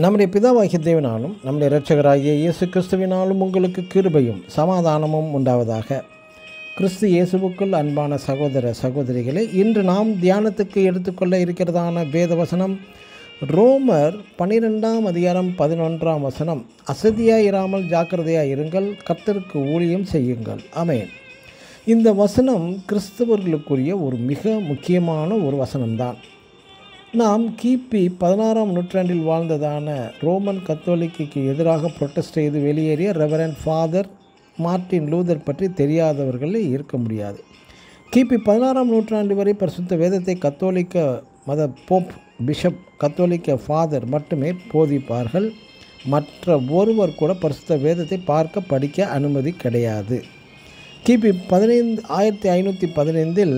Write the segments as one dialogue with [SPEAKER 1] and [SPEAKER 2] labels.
[SPEAKER 1] நம்முடைய பிதாவாகிய தேவனாலும் நம்முடைய இரட்சகராகிய இயேசு கிறிஸ்துவினாலும் உங்களுக்கு கிருபையும் சமாதானமும் உண்டாவதாக. கிறிஸ்து இயேசுவுக்குள் அன்பான சகோதர சகோதரிகளே, இன்று நாம் தியானத்துக்கு எடுத்துக்கொள்ள இருக்கிறதான வேத வசனம் ரோமர் 12ஆம் அதிகாரம் 11ஆம் வசனம். அசதியாயிராமல் ஜாக்கிரதையாக இருங்கள், கர்த்தருக்கு ஊழியம் செய்யுங்கள். ஆமென். இந்த வசனம் கிறிஸ்தவர்களுக்குரிய ஒரு மிக முக்கியமான ஒரு வசனம்தான். நாம் கிபி 16ஆம் நூற்றாண்டில் வாழ்ந்ததான ரோமன் கத்தோலிக்கு எதிராக புரொட்டஸ்ட் செய்து வெளியேறிய ரெவரண்ட் ஃபாதர் மார்ட்டின் லூதர் பற்றி தெரியாதவர்களே இருக்க முடியாது. கிபி 16ஆம் நூற்றாண்டு வரை பரிசுத்த வேதத்தை கத்தோலிக்க மத போப், பிஷப், கத்தோலிக்க ஃபாதர் மட்டுமே போதிப்பார்கள். மற்ற ஒருவர் கூட பரிசுத்த வேதத்தை பார்க்க படிக்க அனுமதி கிடையாது. கிபி 1515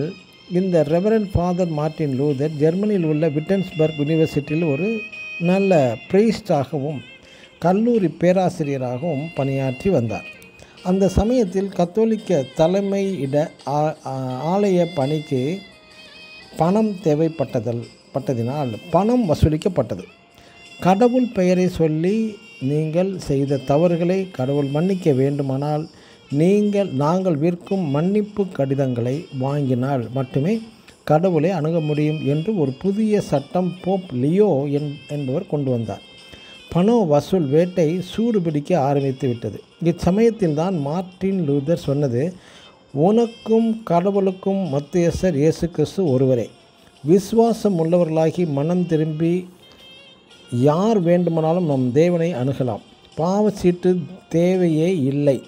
[SPEAKER 1] இந்த ரெவரண்ட் ஃபாதர் மார்ட்டின் லூதர் ஜெர்மனியில் உள்ள விட்டன்ஸ்பர்க் யூனிவர்சிட்டியில் ஒரு நல்ல பிரீஸ்டாகவும் கல்லூரி பேராசிரியராகவும் பணியாற்றி வந்தார். அந்த சமயத்தில் கத்தோலிக்க தலைமையிட ஆலய பணிக்கு பணம் தேவைப்பட்டதினால் பணம் வசூலிக்கப்பட்டது. கடவுள் பெயரை சொல்லி நீங்கள் செய்த தவறுகளை கடவுள் மன்னிக்க வேண்டுமானால் நாங்கள் விற்கும் மன்னிப்பு கடிதங்களை வாங்கினால் மட்டுமே கடவுளை அணுக முடியும் என்று ஒரு புதிய சட்டம் போப் லியோ என்பவர் கொண்டு வந்தார். பண வசூல் வேட்டை சூடுபிடிக்க ஆரம்பித்து விட்டது. இச்சமயத்தில் தான் மார்ட்டின் லூதர் சொன்னது, உனக்கும் கடவுளுக்கும் மத்தியஸ்தர் இயேசு கிறிஸ்து ஒருவரே. விசுவாசம் உள்ளவர்களாகி மனம் திரும்பி யார் வேண்டுமானாலும் நம் தேவனை அணுகலாம். பாவச்சீட்டு தேவையே இல்லை.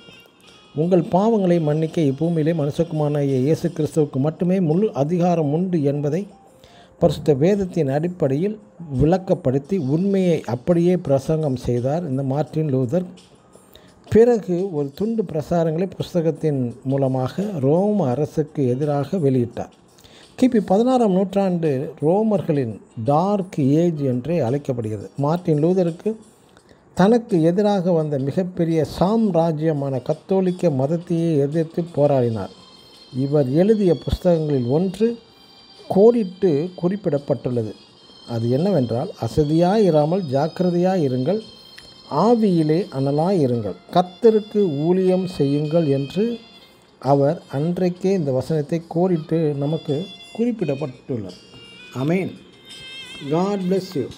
[SPEAKER 1] உங்கள் பாவங்களை மன்னிக்க இப்பூமியிலே மனுஷகுமாரனான இயேசு கிறிஸ்துவுக்கு மட்டுமே முழு அதிகாரம் உண்டு என்பதை பரிசுத்த வேதத்தின் அடிப்படையில் விளக்கப்படுத்தி உண்மையை அப்படியே பிரசங்கம் செய்தார் இந்த மார்ட்டின் லூதர். பிறகு ஒரு துண்டு பிரசாரங்களை புஸ்தகத்தின் மூலமாக ரோம அரசுக்கு எதிராக வெளியிட்டார். கிபி 16ஆம் நூற்றாண்டு ரோமர்களின் டார்க் ஏஜ் என்றே அழைக்கப்படுகிறது. மார்ட்டின் லூதருக்கு தனக்கு எதிராக வந்த மிகப்பெரிய சாம்ராஜ்யமான கத்தோலிக்க மதத்தையே எதிர்த்து போராடினார். இவர் எழுதிய புஸ்தகங்களில் ஒன்று கோடிட்டு குறிப்பிடப்பட்டுள்ளது. அது என்னவென்றால், அசதியாயிராமல் ஜாக்கிரதையாக இருங்கள், ஆவியிலே அனலாயிருங்கள், கர்த்தருக்கு ஊழியம் செய்யுங்கள் என்று அவர் அன்றைக்கே இந்த வசனத்தை கோடிட்டு நமக்கு குறிப்பிடப்பட்டுள்ளார். ஆமென். God bless you.